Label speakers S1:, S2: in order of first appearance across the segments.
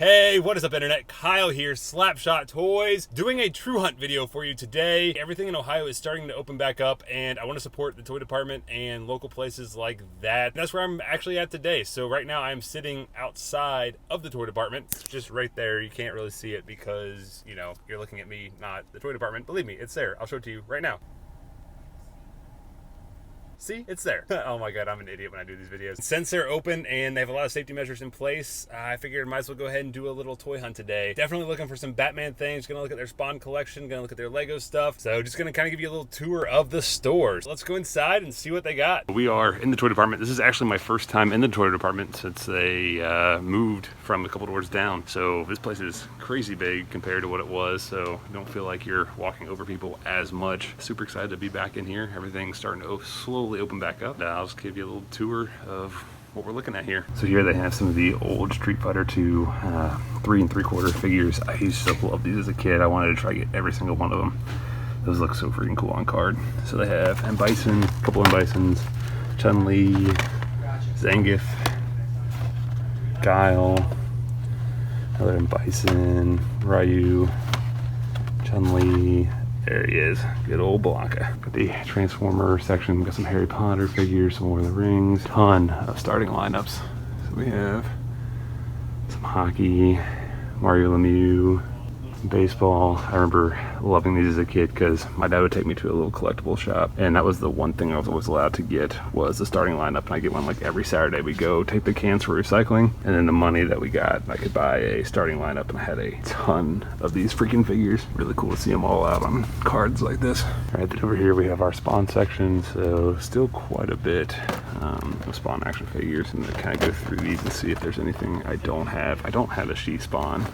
S1: Hey, what is up internet? Kyle here, Slapshot Toys, doing a true hunt video for you today. Everything in Ohio is starting to open back up and I want to support the toy department and local places like that. And that's where I'm actually at today. So right now I'm sitting outside of the toy department, just right there. You can't really see it because, you know, you're looking at me, not the toy department. Believe me, it's there. I'll show it to you right now. See, it's there. Oh my God, I'm an idiot when I do these videos. Since they're open and they have a lot of safety measures in place, I figured I might as well go ahead and do a little toy hunt today. Definitely looking for some Batman things, gonna look at their Spawn collection, gonna look at their Lego stuff. So just gonna kind of give you a little tour of the stores. Let's go inside and see what they got. We are in the toy department. This is actually my first time in the toy department since they moved from a couple doors down. So this place is crazy big compared to what it was. So you don't feel like you're walking over people as much. Super excited to be back in here. Everything's starting to slowly open back up. I'll just give you a little tour of what we're looking at here. So here they have some of the old Street Fighter 2 3 3/4 figures. I used to love these as a kid. I wanted to try to get every single one of them. Those look so freaking cool on card. So they have M. Bison, a couple of M. Bisons, Chun-Li, Zangief, Guile, another M. Bison, Ryu, Chun-Li. There he is, good old Blanca. Got the Transformer section, got some Harry Potter figures, some more of the rings, ton of starting lineups. So we have some hockey, Mario Lemieux, baseball. I remember loving these as a kid because my dad would take me to a little collectible shop, and that was the one thing I was always allowed to get was the starting lineup. And I get one like every Saturday. We go take the cans for recycling, and then the money that we got, I could buy a starting lineup, and I had a ton of these freaking figures. Really cool to see them all out on cards like this. All right, then over here we have our Spawn section, so still quite a bit of Spawn action figures, and to kind of go through these and see if there's anything I don't have. I don't have a She Spawn.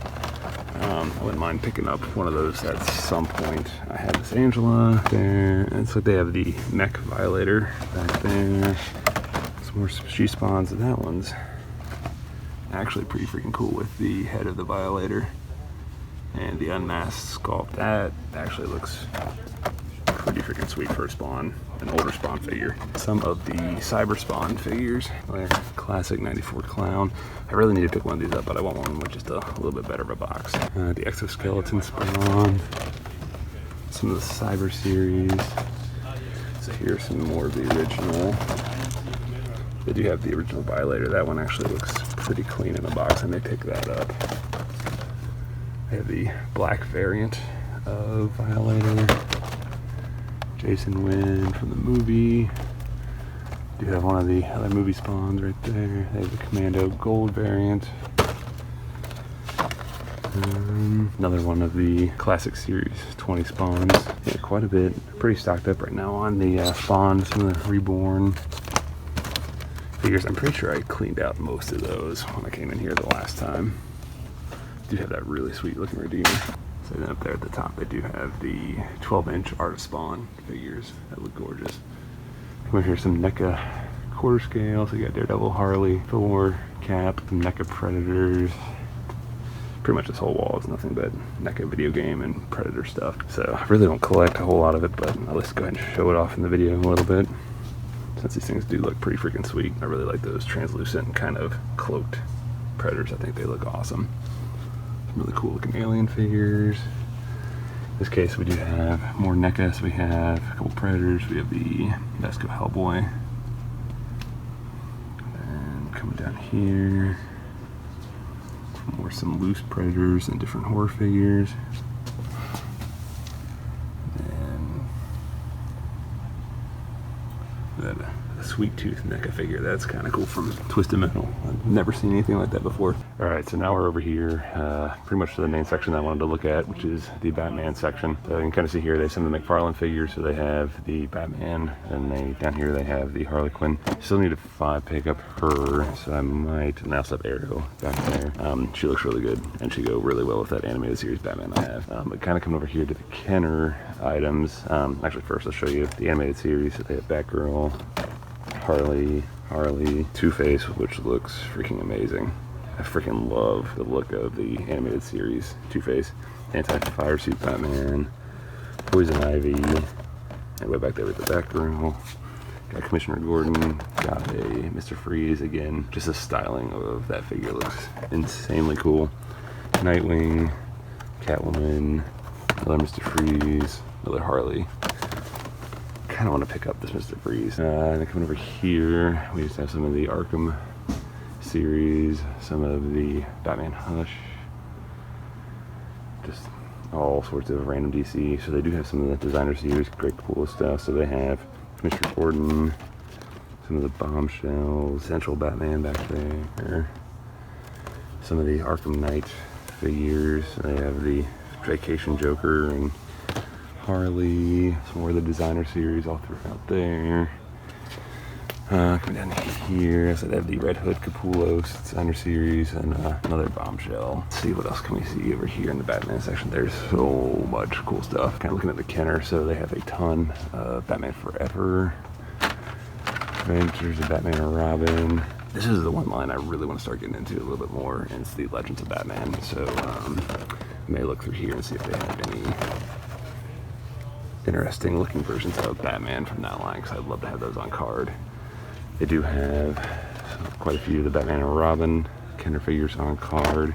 S1: I wouldn't mind picking up one of those at some point. I have this Angela there, and so they have the mech Violator back there. Some more She Spawns, and that one's actually pretty freaking cool with the head of the Violator and the unmasked sculpt. That actually looks pretty freaking sweet for a Spawn, an older Spawn figure. Some of the Cyber Spawn figures, like classic 94 Clown. I really need to pick one of these up, but I want one with just a little bit better of a box. The Exoskeleton Spawn, some of the Cyber series. So here's some more of the original. They do have the original Violator. That one actually looks pretty clean in the box. I may pick that up. They have the black variant of Violator. Jason Wynn from the movie. Do have one of the other movie Spawns right there. They have the Commando Gold variant. Another one of the classic series 20 Spawns. Yeah, quite a bit. Pretty stocked up right now on the Spawn. Some of the Reborn figures. I'm pretty sure I cleaned out most of those when I came in here the last time. Do have that really sweet looking Redeemer. So then up there at the top, they do have the 12-inch Art of Spawn figures that look gorgeous. Come over here, some NECA quarter scale. So you got Daredevil, Harley, Thor, Cap, some NECA Predators. Pretty much this whole wall is nothing but NECA video game and Predator stuff. So I really don't collect a whole lot of it, but I'll just go ahead and show it off in the video a little bit. Since these things do look pretty freaking sweet. I really like those translucent kind of cloaked Predators. I think they look awesome. Some really cool looking alien figures. In this case we do have more NECA, so we have a couple Predators, we have the MEZCO Hellboy. And coming down here, some loose Predators and different horror figures. And then a Sweet Tooth NECA figure. That's kind of cool from Twisted Metal. I've never seen anything like that before. All right, so now we're over here, pretty much to the main section I wanted to look at, which is the Batman section. So you can kind of see here they have some of the McFarlane figures. So they have the Batman, and down here they have the Harley Quinn. Still need to pick up her, so I might. And I also have Arrow back there. She looks really good, and she go really well with that animated series Batman I have. But kind of coming over here to the Kenner items. Actually, first I'll show you the animated series. So they have Batgirl, Harley, Two-Face, which looks freaking amazing. I freaking love the look of the animated series Two-Face. Anti-Fire Suit Batman, Poison Ivy, and way back there with the Batgirl. Got Commissioner Gordon, got a Mr. Freeze again. Just the styling of that figure looks insanely cool. Nightwing, Catwoman, another Mr. Freeze, another Harley. Kind of want to pick up this Mr. Freeze. And then coming over here, we just have some of the Arkham series, some of the Batman Hush, just all sorts of random DC. So they do have some of the designer series, great cool stuff. So they have Mr. Gordon, some of the Bombshells, Central Batman back there, some of the Arkham Knight figures. They have the Vacation Joker and Harley, some more of the designer series all throughout there. Coming down here, so they have the Red Hood Capullo designer series and another Bombshell. Let's see what else can we see over here in the Batman section. There's so much cool stuff. Kind of looking at the Kenner, so they have a ton of Batman Forever, Adventures of Batman and Robin. This is the one line I really want to start getting into a little bit more, and it's the Legends of Batman. So I may look through here and see if they have any interesting looking versions of Batman from that line, because I'd love to have those on card. They do have quite a few of the Batman and Robin Kenner figures on card.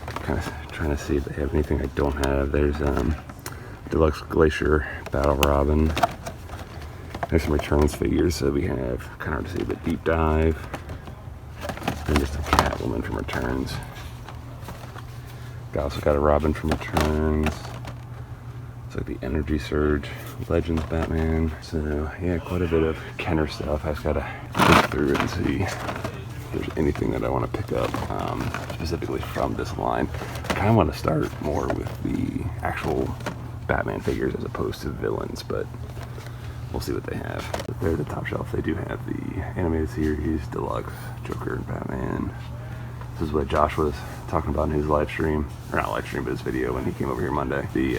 S1: Kind of trying to see if they have anything I don't have. There's Deluxe Glacier Battle Robin. There's some Returns figures, so we have kind of hard to see the Deep Dive. And just a Catwoman from Returns. Also got a Robin from Returns. It's like the Energy Surge Legends Batman. So yeah, quite a bit of Kenner stuff. I just gotta look through and see if there's anything that I want to pick up specifically from this line. I kind of want to start more with the actual Batman figures as opposed to villains, but we'll see what they have. They're at the top shelf. They do have the animated series, Deluxe, Joker, and Batman. This is what Josh was talking about in his live stream, or not live stream, but his video when he came over here Monday. The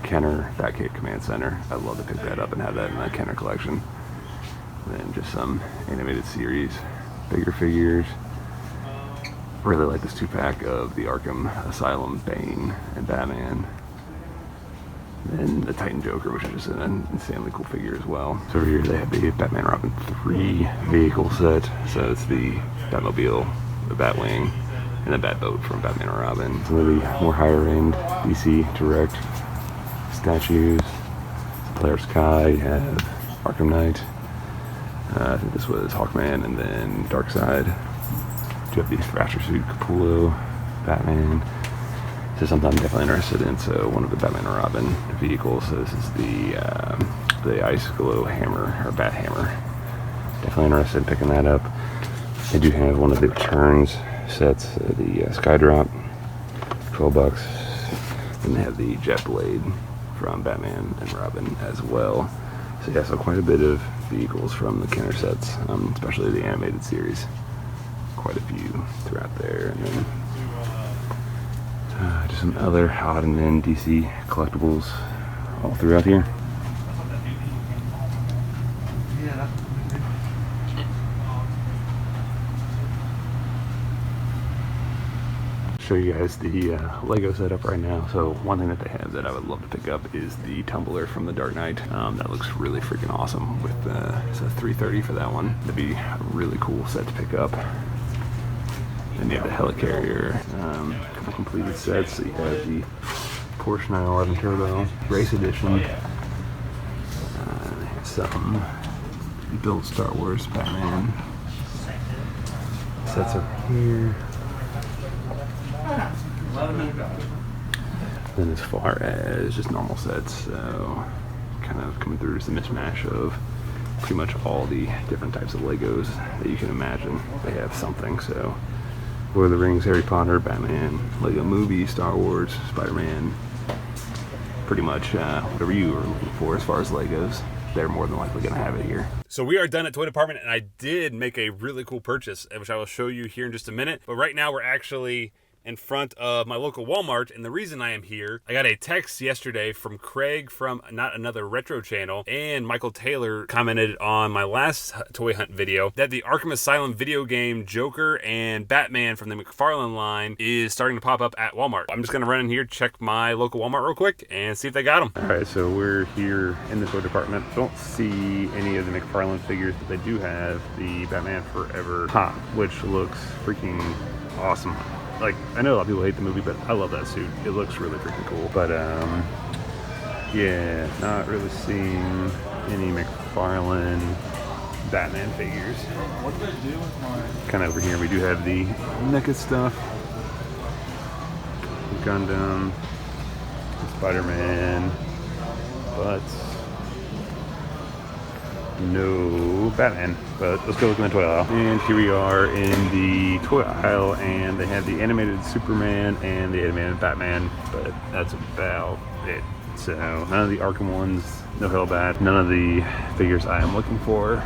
S1: Kenner Batcave Command Center. I'd love to pick that up and have that in the Kenner collection. And then just some animated series, bigger figures. Really like this 2-pack of the Arkham Asylum, Bane, and Batman. And the Titan Joker, which is just an insanely cool figure as well. So over here they have the Batman Robin 3 vehicle set. So it's the Batmobile, the Batwing, and the Batboat from Batman and Robin. Some of the more higher end DC Direct statues. Polaris Sky, you have Arkham Knight. I think this was Hawkman, and then Darkseid. You have the Thrasher Suit Capullo Batman. This is something I'm definitely interested in. So one of the Batman and Robin vehicles. So this is the Ice Glow Hammer, or Bat Hammer. Definitely interested in picking that up. They do have one of the Returns sets, the Skydrop, $12. And they have the Jet Blade from Batman and Robin as well. So yeah, so quite a bit of vehicles from the Kenner sets, especially the animated series. Quite a few throughout there, and then just some other odd and end DC collectibles all throughout here. Show you guys the Lego setup right now. So one thing that they have that I would love to pick up is the tumbler from the Dark Knight. That looks really freaking awesome with so $330 for that one. That'd be a really cool set to pick up. Then you have the Helicarrier, a couple completed sets. So you have the Porsche 911 Turbo Race Edition. Some built Star Wars Batman sets over here. Then as far as just normal sets, so kind of coming through just a mismatch of pretty much all the different types of Legos that you can imagine. They have something, so Lord of the Rings, Harry Potter, Batman, Lego Movie, Star Wars, Spider-Man, pretty much whatever you are looking for as far as Legos, they're more than likely going to have it here.
S2: So we are done at Toy Department, and I did make a really cool purchase, which I will show you here in just a minute. But right now we're actually in front of my local Walmart, and the reason I am here, I got a text yesterday from Craig from Not Another Retro channel, and Michael Taylor commented on my last toy hunt video that the Arkham Asylum video game Joker and Batman from the McFarlane line is starting to pop up at Walmart. I'm just gonna run in here, check my local Walmart real quick, and see if they got them.
S1: All right, so we're here in the toy department. Don't see any of the McFarlane figures, but they do have the Batman Forever Pop, which looks freaking awesome. like, I know a lot of people hate the movie, but I love that suit. It looks really freaking cool. But yeah, not really seeing any McFarlane Batman figures.
S3: What did I do with mine?
S1: Kind of over here, we do have the NECA stuff, Gundam, Spider-Man, but no Batman. But let's go look in the toy aisle. And here we are in the toy aisle, and they have the animated Superman and the animated Batman, but that's about it. So none of the Arkham ones, no Hellbat, none of the figures I am looking for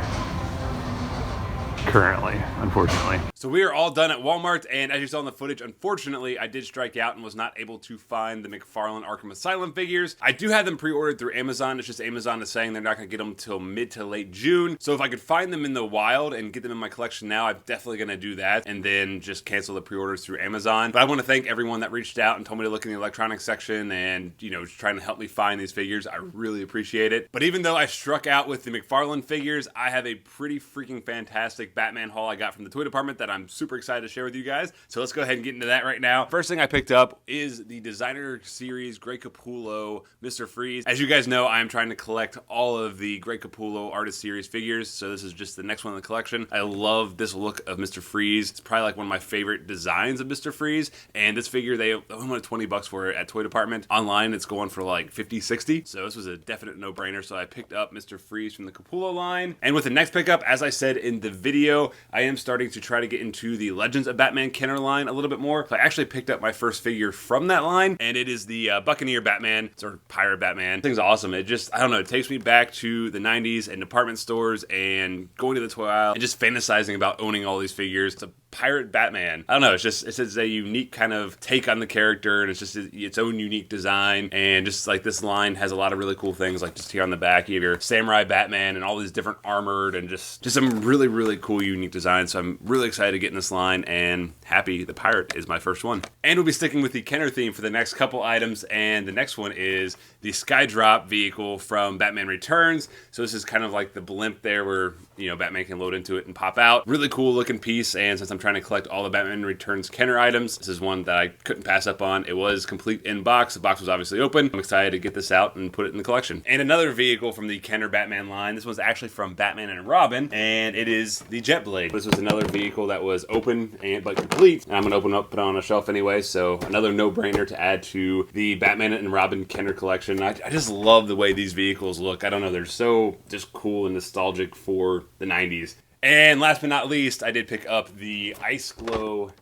S1: currently, unfortunately.
S2: So we are all done at Walmart, and as you saw in the footage, unfortunately, I did strike out and was not able to find the McFarlane Arkham Asylum figures. I do have them pre-ordered through Amazon. It's just Amazon is saying they're not going to get them until mid to late June. So if I could find them in the wild and get them in my collection now, I'm definitely going to do that, and then just cancel the pre-orders through Amazon. But I want to thank everyone that reached out and told me to look in the electronics section and, you know, trying to help me find these figures. I really appreciate it. But even though I struck out with the McFarlane figures, I have a pretty freaking fantastic Batman haul I got from the toy department that I'm super excited to share with you guys. So let's go ahead and get into that right now. First thing I picked up is the Designer Series Greg Capullo Mr. Freeze. As you guys know, I am trying to collect all of the Greg Capullo Artist Series figures, so this is just the next one in the collection. I love this look of Mr. Freeze. It's probably like one of my favorite designs of Mr. Freeze, and this figure, they only wanted $20 for it at Toy Department. Online, it's going for like $50, $60, so this was a definite no-brainer, so I picked up Mr. Freeze from the Capullo line. And with the next pickup, as I said in the video, I am starting to try to get into the Legends of Batman Kenner line a little bit more. So I actually picked up my first figure from that line, and it is the Buccaneer Batman, sort of Pirate Batman. This thing's awesome. It just, I don't know, it takes me back to the 90s and department stores and going to the toy aisle and just fantasizing about owning all these figures. It's a Pirate Batman. I don't know, it's just a unique kind of take on the character, and it's just its own unique design, and just like this line has a lot of really cool things, like just here on the back you have your Samurai Batman and all these different armored and just some really, really cool unique designs. So I'm really excited to get in this line and happy the Pirate is my first one. And we'll be sticking with the Kenner theme for the next couple items, and the next one is the Skydrop vehicle from Batman Returns. So this is kind of like the blimp there where, you know, Batman can load into it and pop out. Really cool looking piece, and since I'm trying to collect all the Batman Returns Kenner items, this is one that I couldn't pass up on. It was complete in box. The box was obviously open. I'm excited to get this out and put it in the collection. And another vehicle from the Kenner Batman line. This one's actually from Batman and Robin, and it is the Jet Blade. This was another vehicle that was open but complete. And I'm gonna open up, put it on a shelf anyway, so another no-brainer to add to the Batman and Robin Kenner collection. I just love the way these vehicles look. I don't know, they're so just cool and nostalgic for the 90s. And last but not least, I did pick up the Ice Glow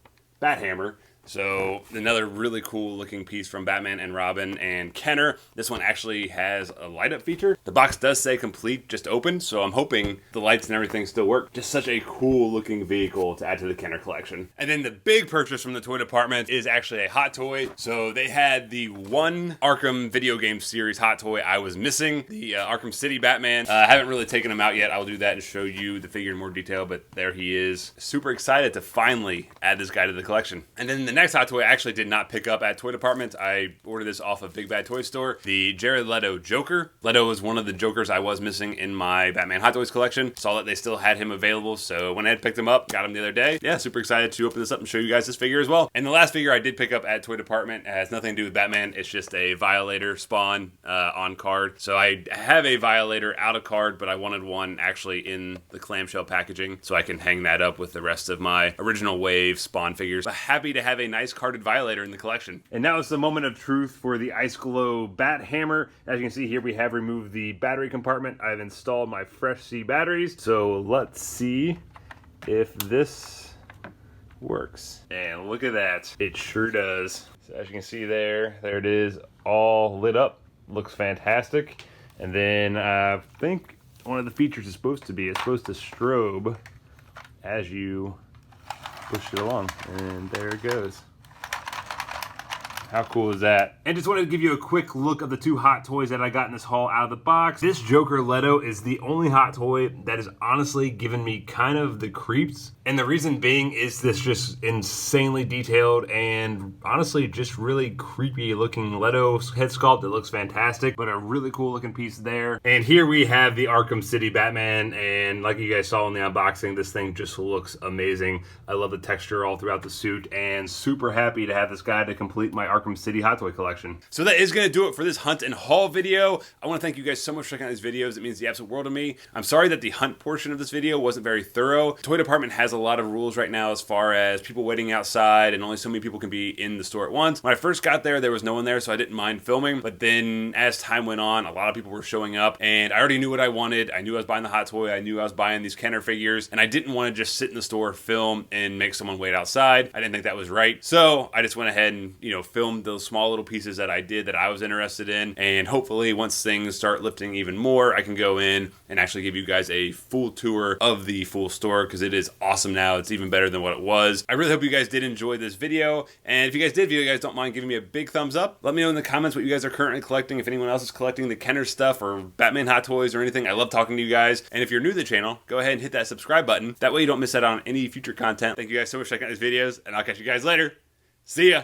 S2: Bat Hammer. So another really cool looking piece from Batman and Robin and Kenner. This one actually has a light up feature. The box does say complete, just open, so I'm hoping the lights and everything still work. Just such a cool looking vehicle to add to the Kenner collection. And then the big purchase from the toy department is actually a hot toy. So they had the one Arkham video game series hot toy I was missing, the Arkham City Batman. I haven't really taken him out yet. I'll do that and show you the figure in more detail, but there he is. Super excited to finally add this guy to the collection. And then the next hot toy I actually did not pick up at Toy Department. I ordered this off of Big Bad Toy Store. The Jared Leto Joker. Leto was one of the Jokers I was missing in my Batman Hot Toys collection. Saw that they still had him available, so went ahead and picked him up. Got him the other day. Yeah, super excited to open this up and show you guys this figure as well. And the last figure I did pick up at Toy Department has nothing to do with Batman. It's just a Violator Spawn on card. So I have a Violator out of card, but I wanted one actually in the clamshell packaging so I can hang that up with the rest of my original wave Spawn figures. But happy to have a nice carded Violator in the collection. And now it's the moment of truth for the Ice Glow Bat Hammer. As you can see here, we have removed the battery compartment. I've installed my Fresh C batteries. So let's see if this works. And look at that. It sure does. So as you can see there it is, all lit up. Looks fantastic. And then I think one of the features is supposed to strobe as you push it along. And there it goes. How cool is that? And just wanted to give you a quick look of the 2 Hot Toys that I got in this haul out of the box. This Joker Leto is the only Hot Toy that has honestly given me kind of the creeps. And the reason being is this just insanely detailed and honestly just really creepy looking Leto head sculpt. It looks fantastic, but a really cool looking piece there. And here we have the Arkham City Batman, and like you guys saw in the unboxing, this thing just looks amazing. I love the texture all throughout the suit, and super happy to have this guy to complete my Arkham City Hot Toy collection. So that is going to do it for this hunt and haul video. I want to thank you guys so much for checking out these videos. It means the absolute world to me. I'm sorry that the hunt portion of this video wasn't very thorough. The toy department has a lot of rules right now as far as people waiting outside, and only so many people can be in the store at once. When I first got there was no one there, so I didn't mind filming. But then as time went on, a lot of people were showing up, and I already knew what I wanted. I knew I was buying the Hot Toy. I knew I was buying these Kenner figures, and I didn't want to just sit in the store, film, and make someone wait outside. I didn't think that was right. So I just went ahead and, filmed those small little pieces that I did that I was interested in. And hopefully once things start lifting even more, I can go in and actually give you guys a full tour of the full store, because it is awesome now. It's even better than what it was. I really hope you guys did enjoy this video. And if you guys did, if you guys don't mind giving me a big thumbs up, let me know in the comments what you guys are currently collecting. If anyone else is collecting the Kenner stuff or Batman Hot Toys or anything, I love talking to you guys. And if you're new to the channel, go ahead and hit that subscribe button. That way you don't miss out on any future content. Thank you guys so much for checking out these videos, and I'll catch you guys later. See ya.